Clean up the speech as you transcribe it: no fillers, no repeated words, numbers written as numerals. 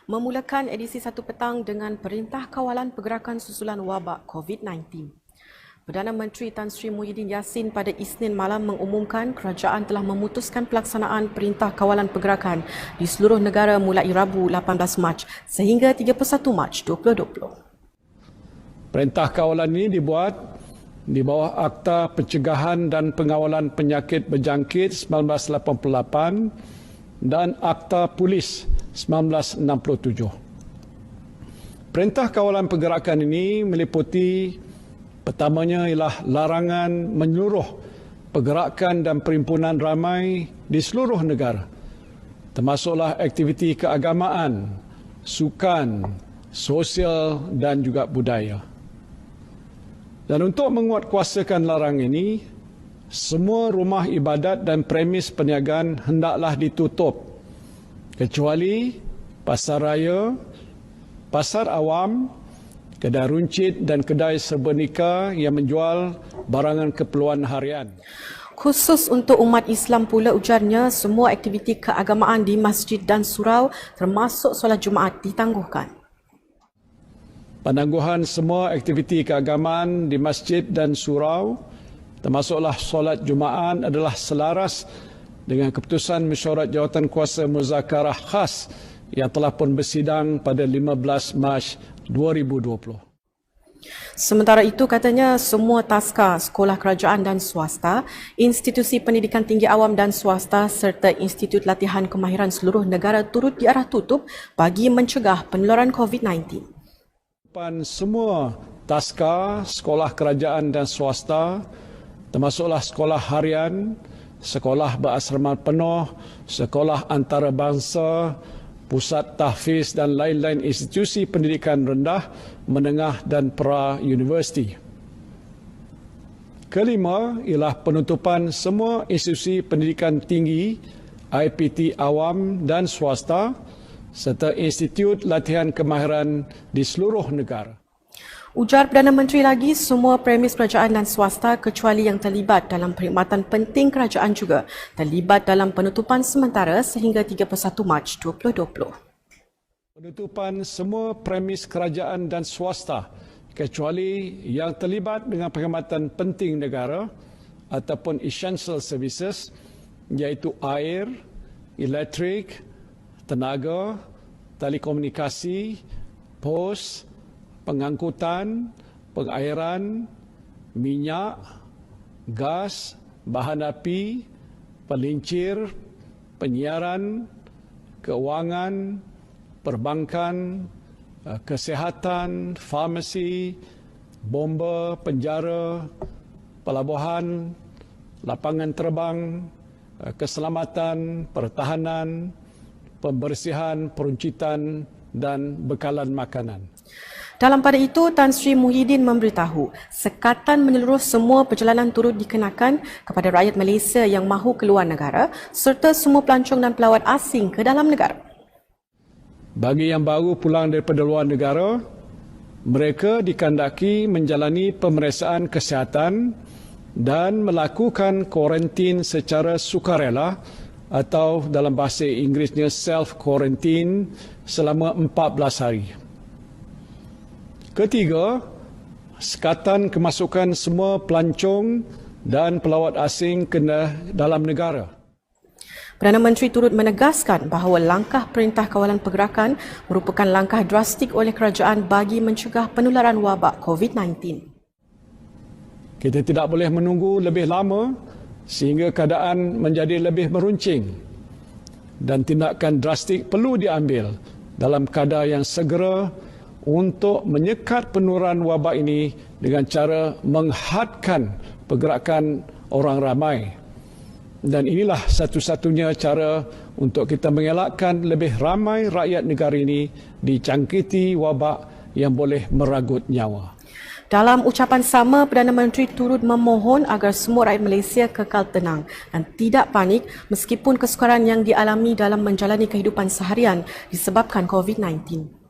memulakan edisi 1 petang dengan Perintah Kawalan Pergerakan Susulan Wabak COVID-19. Perdana Menteri Tan Sri Muhyiddin Yassin pada Isnin malam mengumumkan kerajaan telah memutuskan pelaksanaan Perintah Kawalan Pergerakan di seluruh negara mulai Rabu 18 Mac sehingga 31 Mac 2020. Perintah kawalan ini dibuat di bawah Akta Pencegahan dan Pengawalan Penyakit Berjangkit 1988 dan Akta Polis 1967. Perintah kawalan pergerakan ini meliputi pertamanya ialah larangan menyeluruh pergerakan dan perhimpunan ramai di seluruh negara, termasuklah aktiviti keagamaan, sukan, sosial dan juga budaya. Dan untuk menguatkuasakan larangan ini, semua rumah ibadat dan premis perniagaan hendaklah ditutup, kecuali pasar raya, pasar awam, kedai runcit dan kedai serba-nika yang menjual barangan keperluan harian. Khusus untuk umat Islam pula, ujarnya, semua aktiviti keagamaan di masjid dan surau termasuk solat Jumaat ditangguhkan. Penangguhan semua aktiviti keagamaan di masjid dan surau, termasuklah solat Jumaat, adalah selaras dengan keputusan Mesyuarat Jawatankuasa Muzakarah Khas yang telah pun bersidang pada 15 Mac 2020. Sementara itu, katanya semua taska sekolah kerajaan dan swasta, institusi pendidikan tinggi awam dan swasta serta institut latihan kemahiran seluruh negara turut diarah tutup bagi mencegah penularan COVID-19. Semua taska sekolah kerajaan dan swasta, termasuklah sekolah harian, sekolah berasrama penuh, sekolah antarabangsa, pusat tahfiz dan lain-lain institusi pendidikan rendah, menengah dan pra-universiti. Kelima ialah penutupan semua institusi pendidikan tinggi, IPT awam dan swasta, serta institut latihan kemahiran di seluruh negara. Ujar Perdana Menteri lagi, semua premis kerajaan dan swasta kecuali yang terlibat dalam perkhidmatan penting kerajaan juga terlibat dalam penutupan sementara sehingga 31 Mac 2020. Penutupan semua premis kerajaan dan swasta kecuali yang terlibat dengan perkhidmatan penting negara ataupun essential services, iaitu air, elektrik, tenaga, telekomunikasi, pos, pengangkutan, pengairan, minyak, gas, bahan api, pelincir, penyiaran, keuangan, perbankan, kesihatan, farmasi, bomba, penjara, pelabuhan, lapangan terbang, keselamatan, pertahanan, pembersihan, peruncitan dan bekalan makanan. Dalam pada itu, Tan Sri Muhyiddin memberitahu sekatan menyeluruh semua perjalanan turut dikenakan kepada rakyat Malaysia yang mahu keluar negara serta semua pelancong dan pelawat asing ke dalam negara. Bagi yang baru pulang daripada luar negara, mereka dikandaki menjalani pemeriksaan kesihatan dan melakukan kuarantin secara sukarela atau dalam bahasa Inggerisnya self-quarantine selama 14 hari. Ketiga, sekatan kemasukan semua pelancong dan pelawat asing ke dalam negara. Perdana Menteri turut menegaskan bahawa langkah Perintah Kawalan Pergerakan merupakan langkah drastik oleh kerajaan bagi mencegah penularan wabak COVID-19. Kita tidak boleh menunggu lebih lama sehingga keadaan menjadi lebih meruncing dan tindakan drastik perlu diambil dalam kadar yang segera untuk menyekat penularan wabak ini dengan cara menghadkan pergerakan orang ramai. Dan inilah satu-satunya cara untuk kita mengelakkan lebih ramai rakyat negara ini dijangkiti wabak yang boleh meragut nyawa. Dalam ucapan sama, Perdana Menteri turut memohon agar semua rakyat Malaysia kekal tenang dan tidak panik meskipun kesukaran yang dialami dalam menjalani kehidupan seharian disebabkan COVID-19.